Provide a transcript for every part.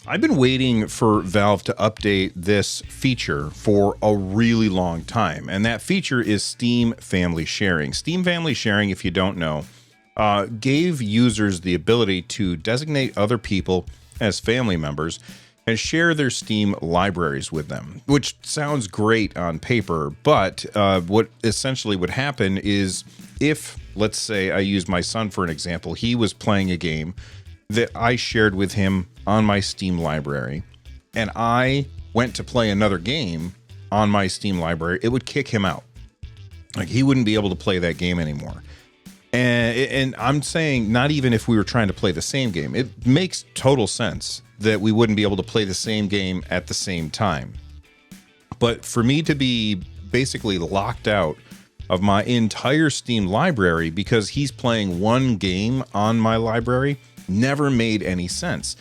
I've been waiting for Valve to update this feature for a really long time, and that feature is Steam Family Sharing. Steam Family Sharing, if you don't know, gave users the ability to designate other people as family members and share their Steam libraries with them, which sounds great on paper, but what essentially would happen is if, let's say I use my son for an example, he was playing a game that I shared with him on my Steam library, and I went to play another game on my Steam library, it would kick him out. Like, he wouldn't be able to play that game anymore. And I'm saying not even if we were trying to play the same game. It makes total sense that we wouldn't be able to play the same game at the same time. But for me to be basically locked out of my entire Steam library because he's playing one game on my library never made any sense.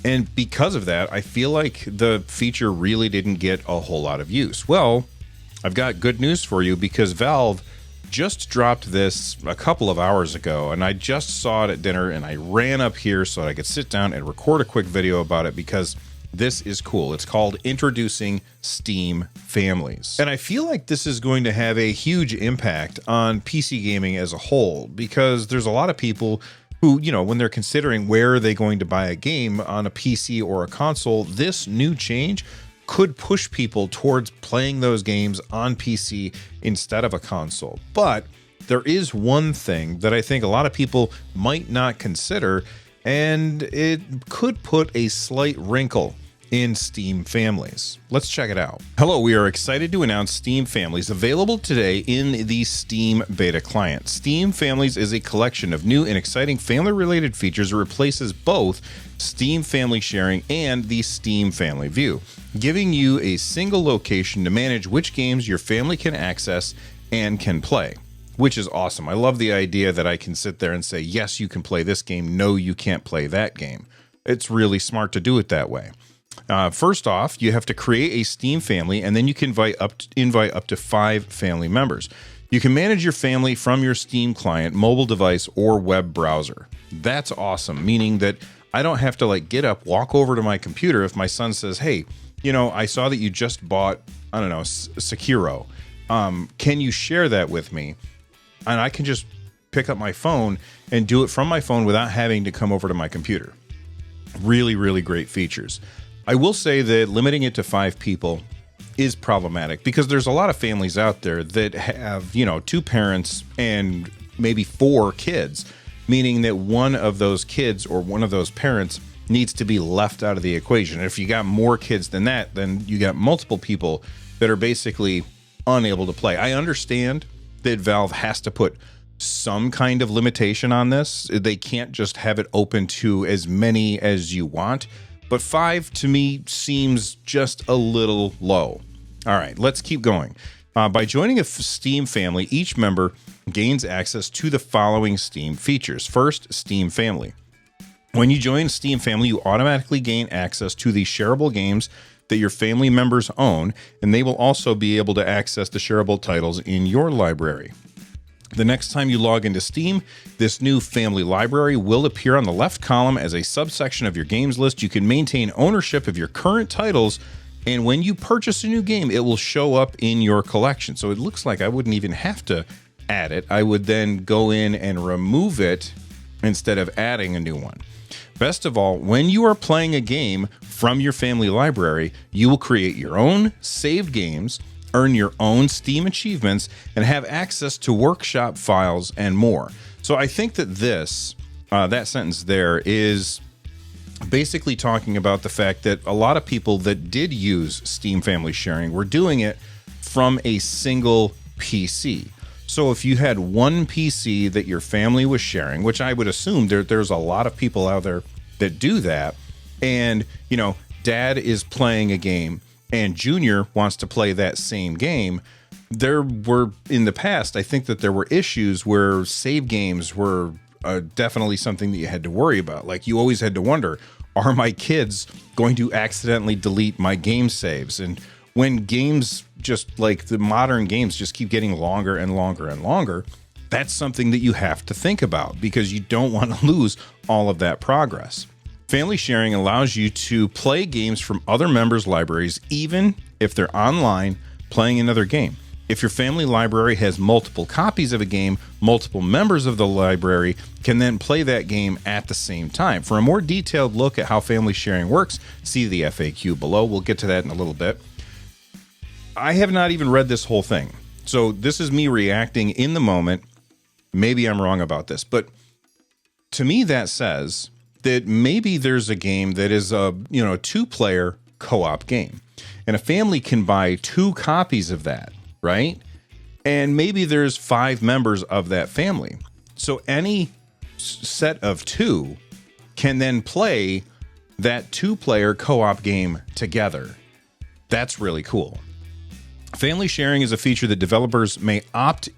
And because of that, I feel like the feature really didn't get a whole lot of use. Well, I've got good news for you because Valve just dropped this a couple of hours ago, and I just saw it at dinner, and I ran up here so that I could sit down and record a quick video about it because this is cool. It's called Introducing Steam Families. And I feel like this is going to have a huge impact on PC gaming as a whole because there's a lot of people who, you know, when they're considering where are they going to buy a game on a PC or a console, this new change could push people towards playing those games on PC instead of a console. But there is one thing that I think a lot of people might not consider, and it could put a slight wrinkle in Steam Families. Let's check it out. Hello, we are excited to announce Steam Families available today in the Steam beta client. Steam Families is a collection of new and exciting family-related features that replaces both Steam Family Sharing and the Steam Family View, giving you a single location to manage which games your family can access and can play, which is awesome. I love the idea that I can sit there and say, yes, you can play this game. No, you can't play that game. It's really smart to do it that way. First off, you have to create a Steam family, and then you can invite up to 5 family members. You can manage your family from your Steam client, mobile device, or web browser. That's awesome, meaning that I don't have to like get up, walk over to my computer if my son says, hey, you know, I saw that you just bought, I don't know, Sekiro. Can you share that with me? And I can just pick up my phone and do it from my phone without having to come over to my computer. Really, really great features. I will say that limiting it to 5 people is problematic because there's a lot of families out there that have, you know, 2 parents and maybe 4 kids, meaning that one of those kids or one of those parents needs to be left out of the equation. If you got more kids than that, then you got multiple people that are basically unable to play. I understand that Valve has to put some kind of limitation on this. They can't just have it open to as many as you want. But 5 to me seems just a little low. All right, let's keep going. By joining a Steam family, each member gains access to the following Steam features. First, Steam Family. When you join Steam Family, you automatically gain access to the shareable games that your family members own, and they will also be able to access the shareable titles in your library. The next time you log into Steam, this new family library will appear on the left column as a subsection of your games list. You can maintain ownership of your current titles, and when you purchase a new game, it will show up in your collection. So it looks like I wouldn't even have to add it. I would then go in and remove it instead of adding a new one. Best of all, when you are playing a game from your family library, you will create your own saved games, earn your own Steam achievements, and have access to workshop files and more. So I think that that sentence there is basically talking about the fact that a lot of people that did use Steam Family Sharing were doing it from a single PC. So if you had one PC that your family was sharing, which I would assume there's a lot of people out there that do that, and, you know, dad is playing a game and Junior wants to play that same game, there were, in the past, I think that there were issues where save games were definitely something that you had to worry about. Like, you always had to wonder, are my kids going to accidentally delete my game saves? And when games, just like the modern games, just keep getting longer and longer and longer, that's something that you have to think about because you don't want to lose all of that progress. Family sharing allows you to play games from other members' libraries, even if they're online playing another game. If your family library has multiple copies of a game, multiple members of the library can then play that game at the same time. For a more detailed look at how family sharing works, see the FAQ below. We'll get to that in a little bit. I have not even read this whole thing, so this is me reacting in the moment. Maybe I'm wrong about this, but to me that says that maybe there's a game that is a two-player co-op game, and a family can buy 2 copies of that, right? And maybe there's 5 members of that family. So any set of 2 can then play that 2-player co-op game together. That's really cool. Family sharing is a feature that developers may opt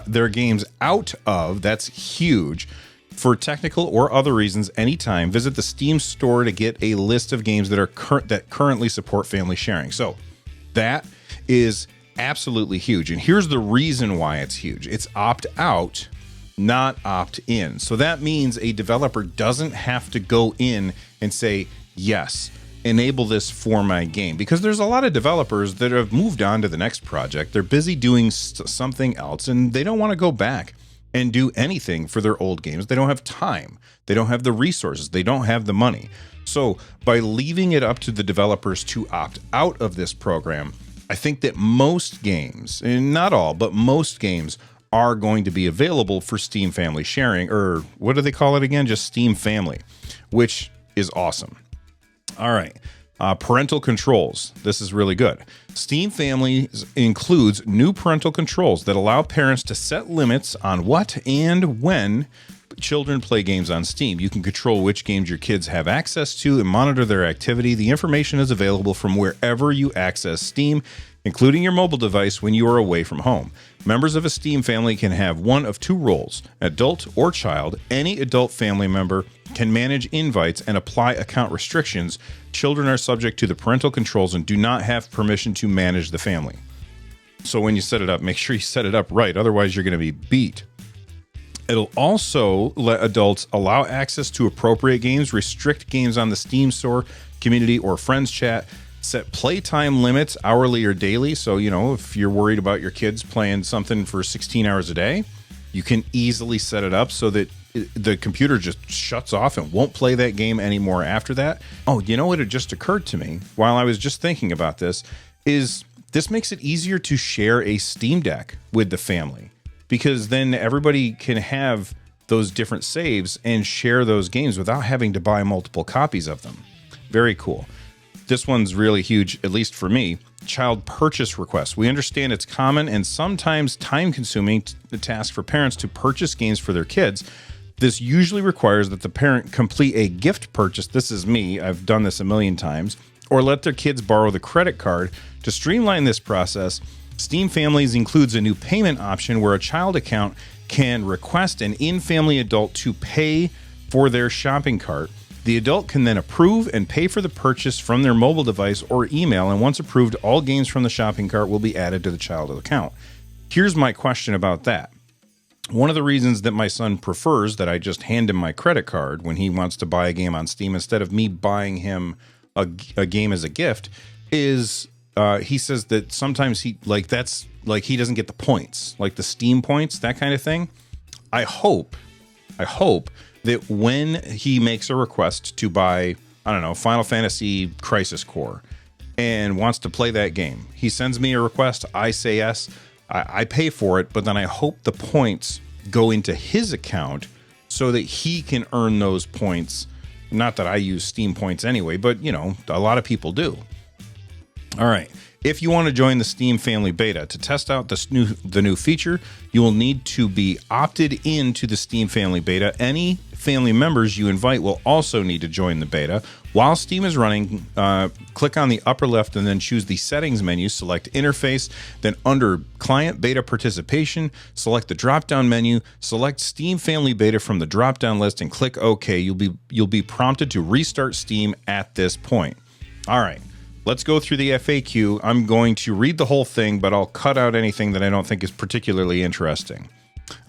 their games out of. That's huge. For technical or other reasons, anytime, visit the Steam store to get a list of games that currently support family sharing. So that is absolutely huge. And here's the reason why it's huge. It's opt out, not opt in. So that means a developer doesn't have to go in and say, yes, enable this for my game. Because there's a lot of developers that have moved on to the next project. They're busy doing something else and they don't want to go back and do anything for their old games. They don't have time. They don't have the resources. They don't have the money. So by leaving it up to the developers to opt out of this program, I think that most games, and not all, but most games are going to be available for Steam Family Sharing, or what do they call it again? Just Steam Family, which is awesome. All right. Parental controls. This is really good. Steam Family includes new parental controls that allow parents to set limits on what and when children play games on Steam. You can control which games your kids have access to and monitor their activity. The information is available from wherever you access Steam, including your mobile device when you are away from home. Members of a Steam family can have one of 2 roles, adult or child. Any adult family member can manage invites and apply account restrictions. Children are subject to the parental controls and do not have permission to manage the family. So when you set it up, make sure you set it up right. Otherwise, you're going to be beat. It'll also let adults allow access to appropriate games, restrict games on the Steam store, community, or friends chat, set playtime limits, hourly or daily. So, if you're worried about your kids playing something for 16 hours a day, you can easily set it up so that the computer just shuts off and won't play that game anymore after that. Oh, what had just occurred to me while I was just thinking about this is this makes it easier to share a Steam Deck with the family, because then everybody can have those different saves and share those games without having to buy multiple copies of them. Very cool. This one's really huge, at least for me. Child purchase requests. We understand it's common and sometimes time-consuming task for parents to purchase games for their kids. This usually requires that the parent complete a gift purchase. This is me. I've done this a million times. Or let their kids borrow the credit card. To streamline this process, Steam Families includes a new payment option where a child account can request an in-family adult to pay for their shopping cart. The adult can then approve and pay for the purchase from their mobile device or email, and once approved, all games from the shopping cart will be added to the child's account. Here's my question about that. One of the reasons that my son prefers that I just hand him my credit card when he wants to buy a game on Steam instead of me buying him a game as a gift is he says that sometimes he doesn't get the points, like the Steam points, that kind of thing. I hope that when he makes a request to buy, Final Fantasy Crisis Core and wants to play that game, he sends me a request, I say yes, I pay for it, but then I hope the points go into his account so that he can earn those points. Not that I use Steam points anyway, but, a lot of people do. All right. If you want to join the Steam Family Beta to test out the new feature, you will need to be opted into the Steam Family Beta. Any family members you invite will also need to join the beta. While Steam is running, click on the upper left and then choose the Settings menu, select Interface, then under Client Beta Participation, select the drop-down menu, select Steam Family Beta from the drop-down list and click OK. You'll be prompted to restart Steam at this point. All right. Let's go through the FAQ. I'm going to read the whole thing, but I'll cut out anything that I don't think is particularly interesting.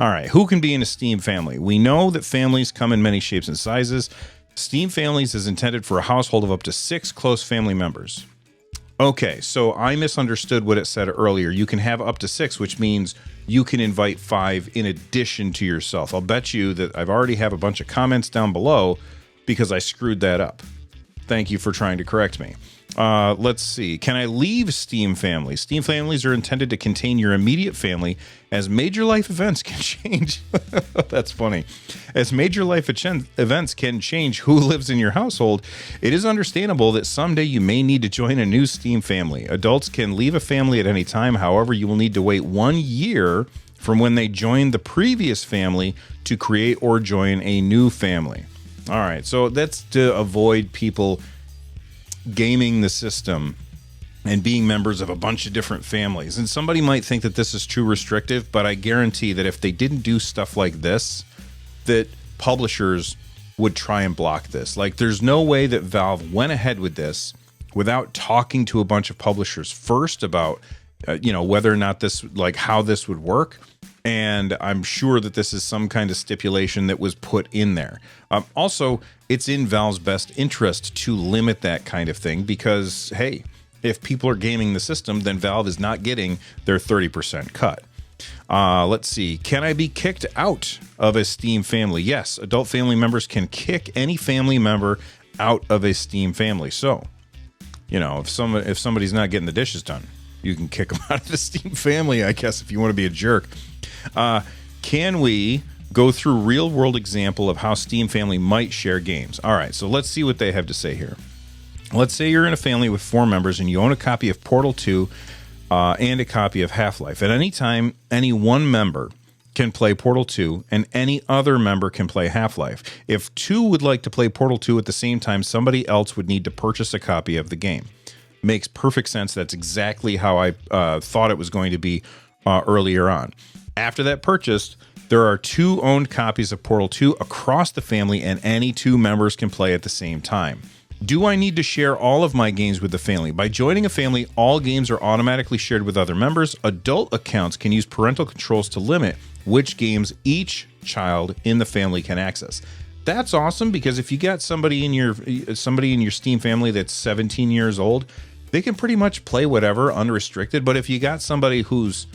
All right, who can be in a Steam family? We know that families come in many shapes and sizes. Steam Families is intended for a household of up to 6 close family members. Okay, so I misunderstood what it said earlier. You can have up to 6, which means you can invite 5 in addition to yourself. I'll bet you that I've already have a bunch of comments down below because I screwed that up. Thank you for trying to correct me. Let's see. Can I leave Steam Families? Steam Families are intended to contain your immediate family as major life events can change. That's funny. As major life events can change who lives in your household, it is understandable that someday you may need to join a new Steam family. Adults can leave a family at any time. However, you will need to wait 1 year from when they joined the previous family to create or join a new family. All right, so that's to avoid people gaming the system and being members of a bunch of different families. And somebody might think that this is too restrictive, but I guarantee that if they didn't do stuff like this, that publishers would try and block this. Like, there's no way that Valve went ahead with this without talking to a bunch of publishers first about, whether or not this, like, how this would work. And I'm sure that this is some kind of stipulation that was put in there. Also, it's in Valve's best interest to limit that kind of thing because, hey, if people are gaming the system, then Valve is not getting their 30% cut. Let's see. Can I be kicked out of a Steam family? Yes, adult family members can kick any family member out of a Steam family. So, if somebody's not getting the dishes done, you can kick them out of the Steam family, I guess, if you want to be a jerk. Can we go through real world example of how Steam family might share games? All right, so let's see what they have to say here. Let's say you're in a family with 4 members and you own a copy of Portal 2 and a copy of Half-Life. At any time, any one member can play Portal 2 and any other member can play Half-Life. If 2 would like to play Portal 2 at the same time, somebody else would need to purchase a copy of the game. Makes perfect sense. That's exactly how I thought it was going to be earlier on. After that purchase, there are 2 owned copies of Portal 2 across the family, and any 2 members can play at the same time. Do I need to share all of my games with the family? By joining a family, all games are automatically shared with other members. Adult accounts can use parental controls to limit which games each child in the family can access. That's awesome, because if you got somebody in your Steam family that's 17 years old, they can pretty much play whatever unrestricted. But if you got somebody who's,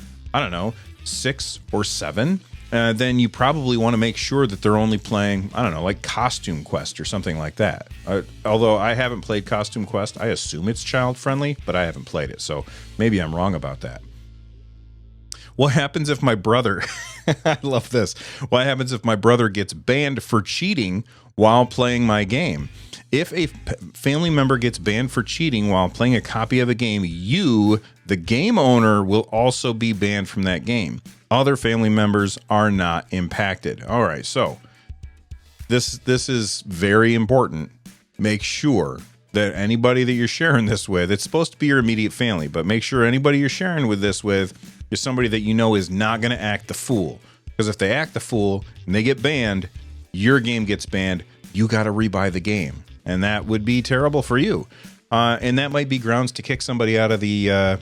6 or 7, then you probably want to make sure that they're only playing, like Costume Quest or something like that. Although I haven't played Costume Quest, I assume it's child friendly, but I haven't played it, so maybe I'm wrong about that. What happens if my brother, I love this, what happens if my brother gets banned for cheating while playing my game? If a family member gets banned for cheating while playing a copy of a game, you, the game owner, will also be banned from that game. Other family members are not impacted. All right, so this is very important. Make sure that anybody that you're sharing this with, it's supposed to be your immediate family, but make sure anybody you're sharing with this with is somebody that you know is not going to act the fool. Because if they act the fool and they get banned, your game gets banned, you got to rebuy the game. And that would be terrible for you. And that might be grounds to kick somebody out of the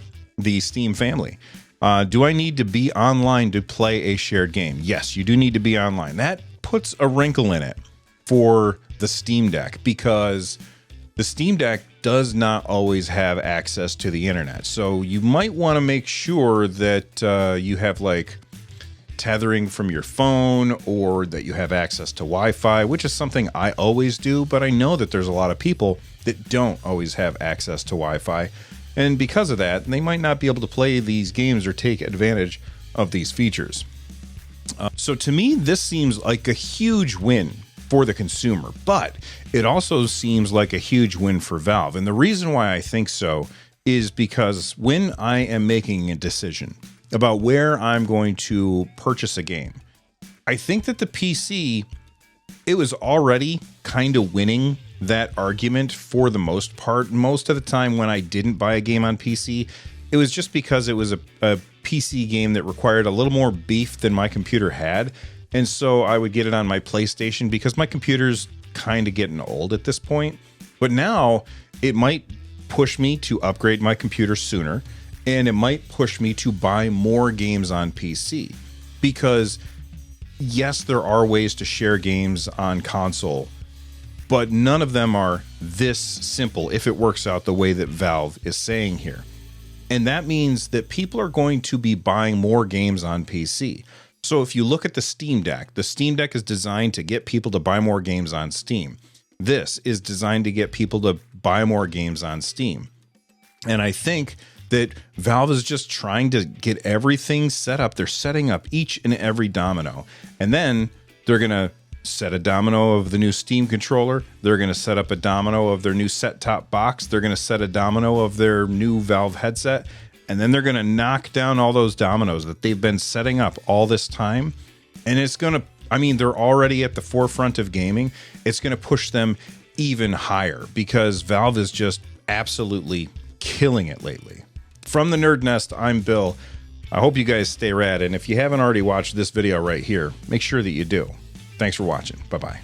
Steam family. Do I need to be online to play a shared game? Yes, you do need to be online. That puts a wrinkle in it for the Steam Deck, because the Steam Deck does not always have access to the internet. So you might want to make sure that you have like tethering from your phone, or that you have access to Wi-Fi, which is something I always do, but I know that there's a lot of people that don't always have access to Wi-Fi, and because of that, they might not be able to play these games or take advantage of these features. So to me, this seems like a huge win for the consumer, but it also seems like a huge win for Valve. And the reason why I think so is because when I am making a decision about where I'm going to purchase a game, I think that the PC, it was already kind of winning that argument for the most part. Most of the time when I didn't buy a game on PC, it was just because it was a PC game that required a little more beef than my computer had. And so I would get it on my PlayStation because my computer's kind of getting old at this point. But now it might push me to upgrade my computer sooner, and it might push me to buy more games on PC. Because yes, there are ways to share games on console, but none of them are this simple if it works out the way that Valve is saying here. And that means that people are going to be buying more games on PC. So if you look at the Steam Deck is designed to get people to buy more games on Steam. This is designed to get people to buy more games on Steam. And I think that Valve is just trying to get everything set up. They're setting up each and every domino. And then they're going to set a domino of the new Steam controller. They're going to set up a domino of their new set-top box. They're going to set a domino of their new Valve headset. And then they're going to knock down all those dominoes that they've been setting up all this time. And it's going to, I mean, they're already at the forefront of gaming. It's going to push them even higher because Valve is just absolutely killing it lately. From the Nerd Nest, I'm Bill. I hope you guys stay rad. And if you haven't already watched this video right here, make sure that you do. Thanks for watching. Bye-bye.